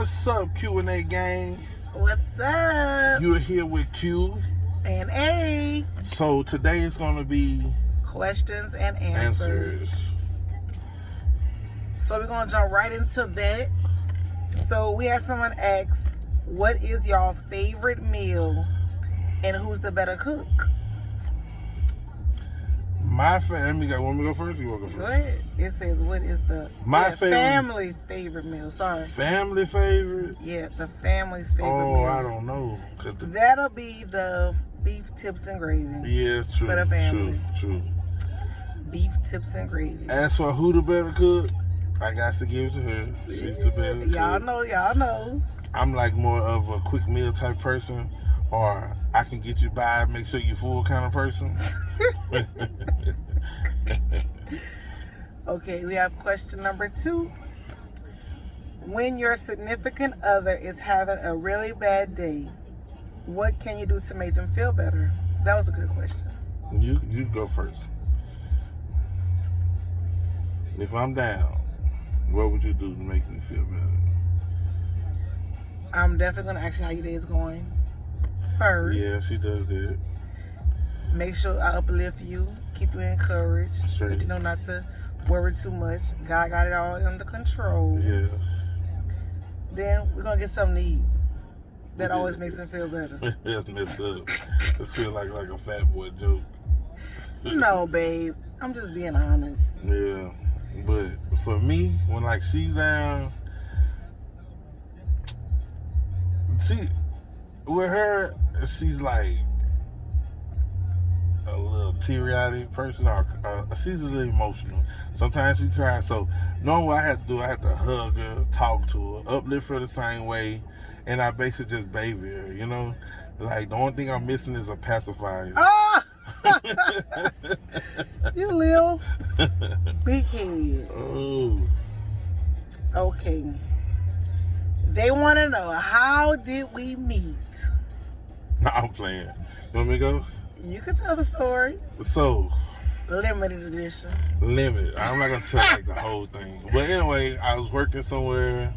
What's up, Q&A gang? What's up? You're here with Q. And A. So today is going to be questions and answers. So we're going to jump right into that. So we had someone ask, what is y'all favorite meal and who's the better cook? My family. Want me to go first? You want to go first? Go ahead. It says, what is the family's favorite meal? Sorry. Family favorite? Yeah, the family's favorite meal. Oh, I don't know. That'll be the beef tips and gravy. Yeah, true. For the family. True. Beef tips and gravy. As for who the better cook, I got to give it to her. She's the better cook. Y'all know. I'm like more of a quick meal type person, or I can get you by, make sure you're full kind of person. Okay, we have question number 2. When your significant other is having a really bad day, what can you do to make them feel better? That was a good question. You go first. If I'm down, what would you do to make me feel better? I'm definitely going to ask you how your day is going first. Yeah, she does that. Make sure I uplift you, keep you encouraged, Straight. let you know not to worry too much. God got it all under control. Yeah. Then we're going to get something to eat. That always makes them feel better. That's messed up. This feel like a fat boy joke. No, babe. I'm just being honest. Yeah. But for me, when like she's down, see, with her, she's like a little teary-eyed person, or she's a little emotional. Sometimes she cries. So normally what I have to hug her, talk to her, uplift her the same way, and I basically just baby her, you know? Like, the only thing I'm missing is a pacifier. Ah! You little big head. Oh. Okay. They want to know, how did we meet? No, I'm playing. You want me to go? You can tell the story. So, limited edition. Limited. I'm not going to tell like the whole thing. But anyway, I was working somewhere,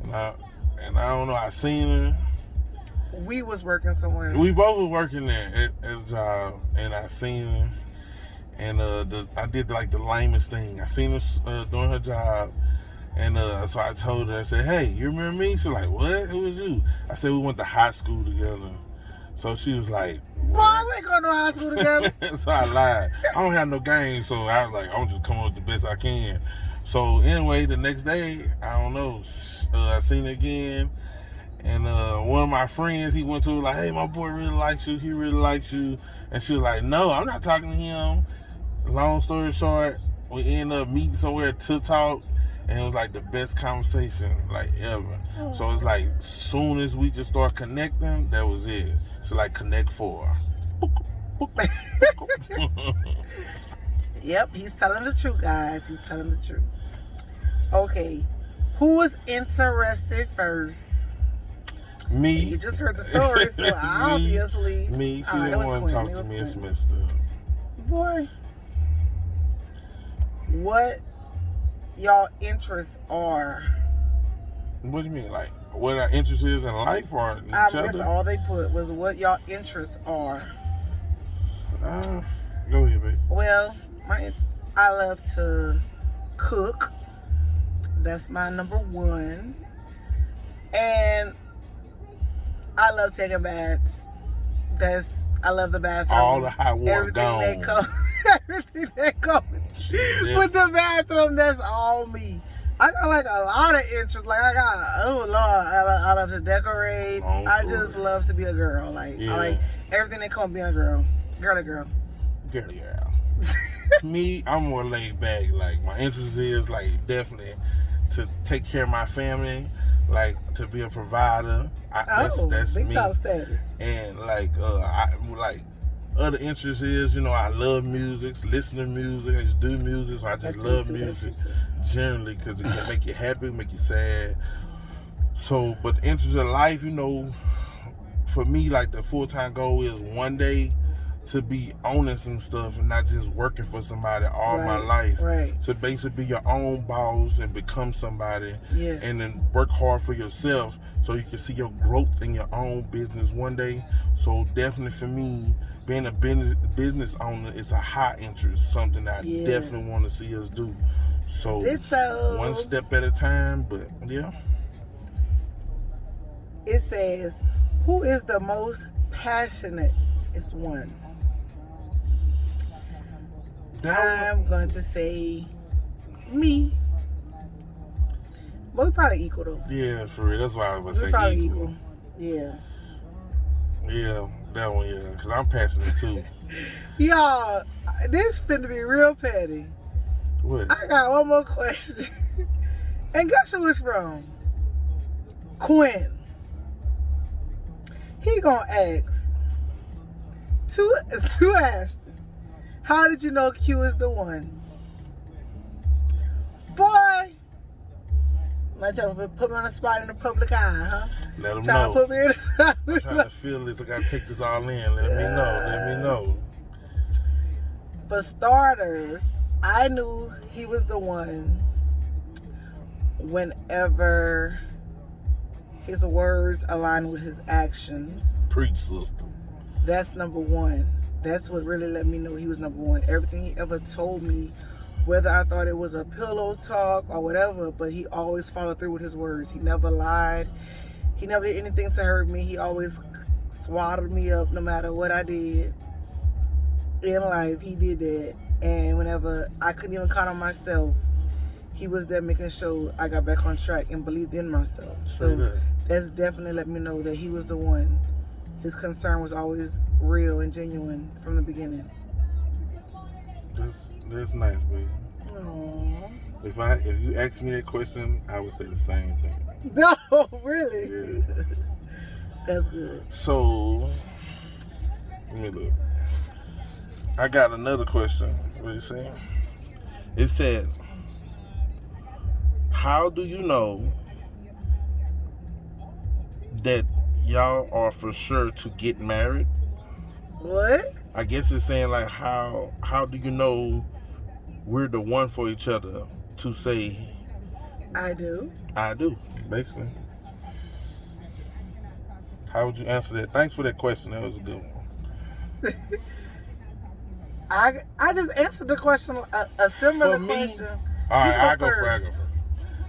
and I don't know, I seen her. We was working somewhere. We both were working there at a job, and I seen her, and I did like the lamest thing. I seen her doing her job, and so I told her, I said, hey, you remember me? She's like, what? Who was you? I said, we went to high school together. So she was like, boy, we ain't going to high school together. So I lied. I don't have no game, so I was like, I'm just coming up with the best I can. So anyway, the next day, I don't know, I seen her again. And one of my friends, he went to her like, hey, my boy really likes you. He really likes you. And she was like, no, I'm not talking to him. Long story short, we ended up meeting somewhere to talk. And it was like the best conversation like ever. So it's like soon as we just start connecting, that was it. So like Connect 4. Yep, he's telling the truth, guys. He's telling the truth. Okay, who was interested first? Me. You just heard the story, so obviously. Me. She didn't want to talk to me. It's messed up. Boy, what y'all interests are? What do you mean? Like, what our interest is in life or each other? That's all they put was what y'all interests are. Go ahead, babe. Well, I love to cook. That's my number 1. And I love taking baths. I love the bathroom. All the hot water gone. Everything that goes with the bathroom, that's all me. I got like a lot of interests. Like I love to decorate. I just love to be a girl. Like I like everything that comes being a girl. Girly girl. Girly girl. Me, I'm more laid back. Like my interest is like definitely to take care of my family, like to be a provider. That's big me. Dog status. And like other interest is, you know, I love music, listen to music, I just do music, so I just love music generally because it can make you happy, make you sad. So, but the interest in life, you know, for me, like the full-time goal is one day to be owning some stuff and not just working for somebody all my life. Right. To basically be your own boss and become somebody. Yes. And then work hard for yourself so you can see your growth in your own business one day. So definitely for me, being a business owner is a high interest, something that I definitely want to see us do. So one step at a time, but yeah. It says, who is the most passionate? It's one. I'm going to say me. But we're probably equal though. Yeah, for real. That's why I was going to say probably equal. Yeah. Yeah, that one, yeah. Because I'm passionate too. Y'all, this finna be real petty. What? I got one more question. And guess who it's from? Quinn. He gonna ask to Ashton, how did you know Q is the one? Boy, not trying to put me on the spot in the public eye, huh? Let them trying know. To put me in the spot. I'm trying to feel this. I gotta take this all in. Let me know. Let me know. For starters, I knew he was the one whenever his words align with his actions. Preach, sister. That's number one. That's what really let me know he was number one. Everything he ever told me, whether I thought it was a pillow talk or whatever, but he always followed through with his words. He never lied. He never did anything to hurt me. He always swaddled me up no matter what I did in life. He did that. And whenever I couldn't even count on myself, he was there making sure I got back on track and believed in myself. So that's definitely let me know that he was the one. His concern was always real and genuine from the beginning. That's nice, baby. Aww. If you asked me that question, I would say the same thing. No, really? Yeah. That's good. So, let me look. I got another question. What you saying? It said, how do you know that y'all are for sure to get married? What? I guess it's saying like how do you know we're the one for each other to say I do, basically. How would you answer that? Thanks for that question. That was a good one. I just answered the question, a similar question. All right, I go first.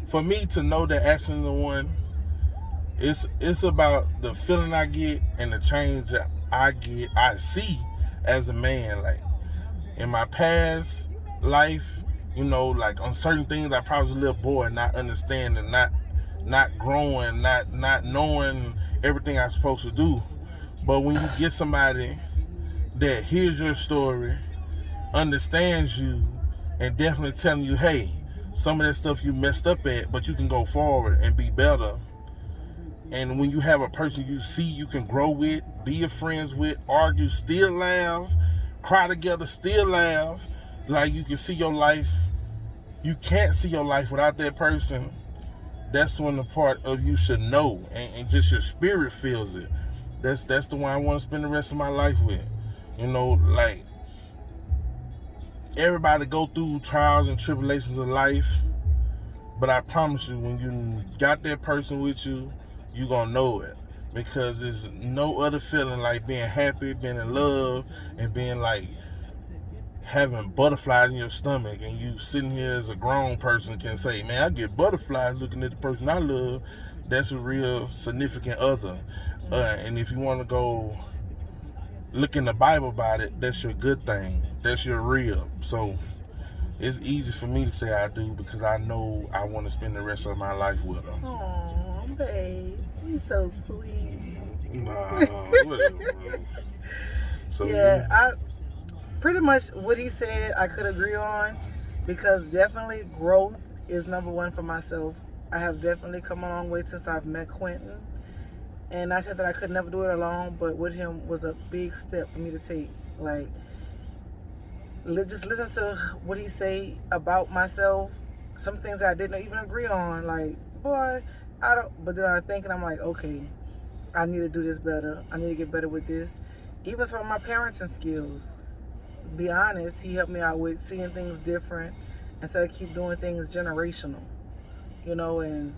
For me to know that Ashton's the one, it's about the feeling I get and the change that I see as a man. Like in my past life, you know, like on certain things I probably was a little boy, not understanding, not growing, not knowing everything I'm supposed to do. But when you get somebody that hears your story, understands you, and definitely telling you, hey, some of that stuff you messed up at, but you can go forward and be better. And when you have a person you see you can grow with, be your friends with, argue, still laugh, cry together, still laugh, like you can see your life, you can't see your life without that person. That's when the part of you should know, and just your spirit feels it. That's the one I want to spend the rest of my life with. You know, like everybody go through trials and tribulations of life, but I promise you, when you got that person with you, you gonna know it, because there's no other feeling like being happy, being in love, and being like having butterflies in your stomach, and you sitting here as a grown person can say, man, I get butterflies looking at the person I love. That's a real significant other. And if you want to go look in the Bible about it, that's your good thing. That's your real. So it's easy for me to say I do, because I know I want to spend the rest of my life with her. Aw, babe, you're so sweet. Nah, whatever, bro. So yeah, pretty much what he said I could agree on, because definitely growth is number one for myself. I have definitely come a long way since I've met Quentin. And I said that I could never do it alone, but with him was a big step for me to take. Like, just listen to what he say about myself. Some things I didn't even agree on. Like, boy, I don't, but then I think, and I'm like, okay, I need to do this better. I need to get better with this. even some of my parenting skills. Be honest, he helped me out with seeing things different instead of keep doing things generational, and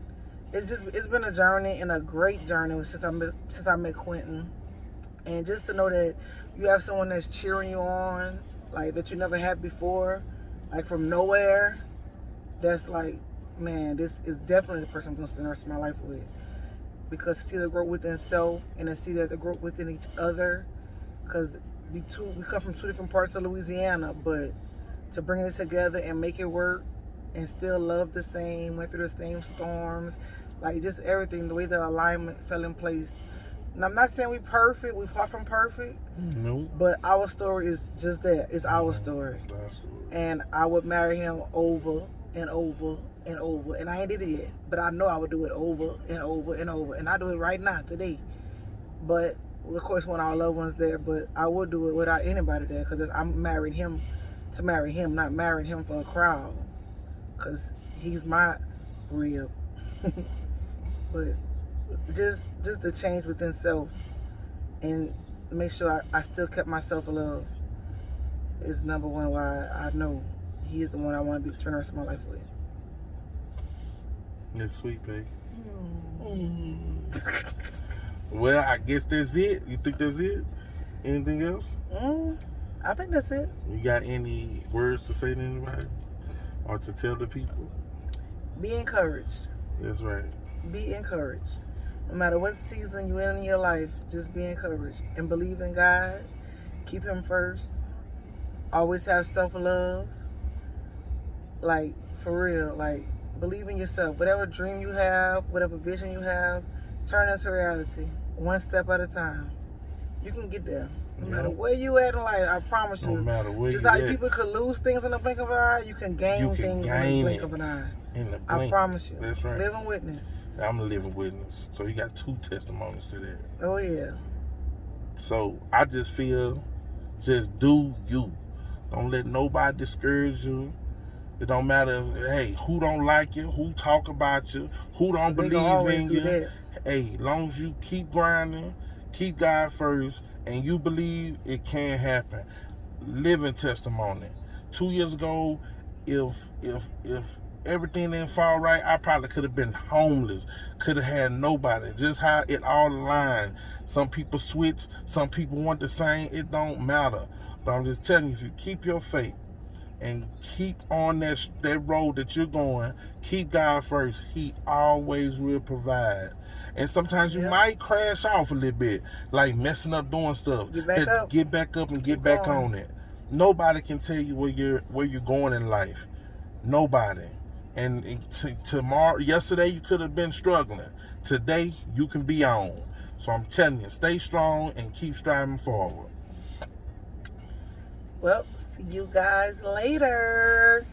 it's been a journey and a great journey since I met Quentin. And just to know that you have someone that's cheering you on, like that you never had before, like from nowhere, that's like, man, this is definitely the person I'm going to spend the rest of my life with. Because to see the growth within self and to see that the growth within each other, because we come from two different parts of Louisiana, but to bring it together and make it work and still love the same, went through the same storms, like just everything, the way the alignment fell in place. And I'm not saying we're perfect, we're far from perfect, but our story is just that. It's our story. And I would marry him over and over and over. And I ain't did it yet, but I know I would do it over and over and over. And I do it right now, today. But, of course, when our loved ones there, but I would do it without anybody there, because I'm marrying him to marry him, not marrying him for a crowd, because he's my rib. But just the change within self and make sure I still kept my self-love is number one why I know he is the one I want to spend the rest of my life with. That's sweet, babe. Well, I guess that's it. You think that's it? Anything else? I think that's it. You got any words to say to anybody or to tell the people? Be encouraged. That's right. Be encouraged. No matter what season you're in your life, just be encouraged and believe in God. Keep him first. Always have self-love. Like, for real, like, believe in yourself. Whatever dream you have, whatever vision you have, turn it into reality. One step at a time. You can get there. No matter where you at in life, I promise you. No matter where just you like at. People could lose things in the blink of an eye, you can gain things in the blink of an eye. I promise you. That's right. Living witness. I'm a living witness. So you got 2 testimonies to that. Oh, yeah. So I just feel, just do you. Don't let nobody discourage you. It don't matter, hey, who don't like you, who talk about you, who don't believe in you. Hey, long as you keep grinding, keep God first, and you believe, it can happen. Living testimony. 2 years ago, if everything didn't fall right, I probably could have been homeless, could have had nobody. Just how it all aligned. Some people switch, some people want the same. It don't matter. But I'm just telling you, if you keep your faith and keep on that road that you're going, keep God first, he always will provide. And sometimes you might crash off a little bit, like messing up doing stuff. Get back up and get back on it. Nobody can tell you where you're going in life. Nobody. And yesterday you could have been struggling. Today you can be on. So I'm telling you, stay strong and keep striving forward. Well, see you guys later.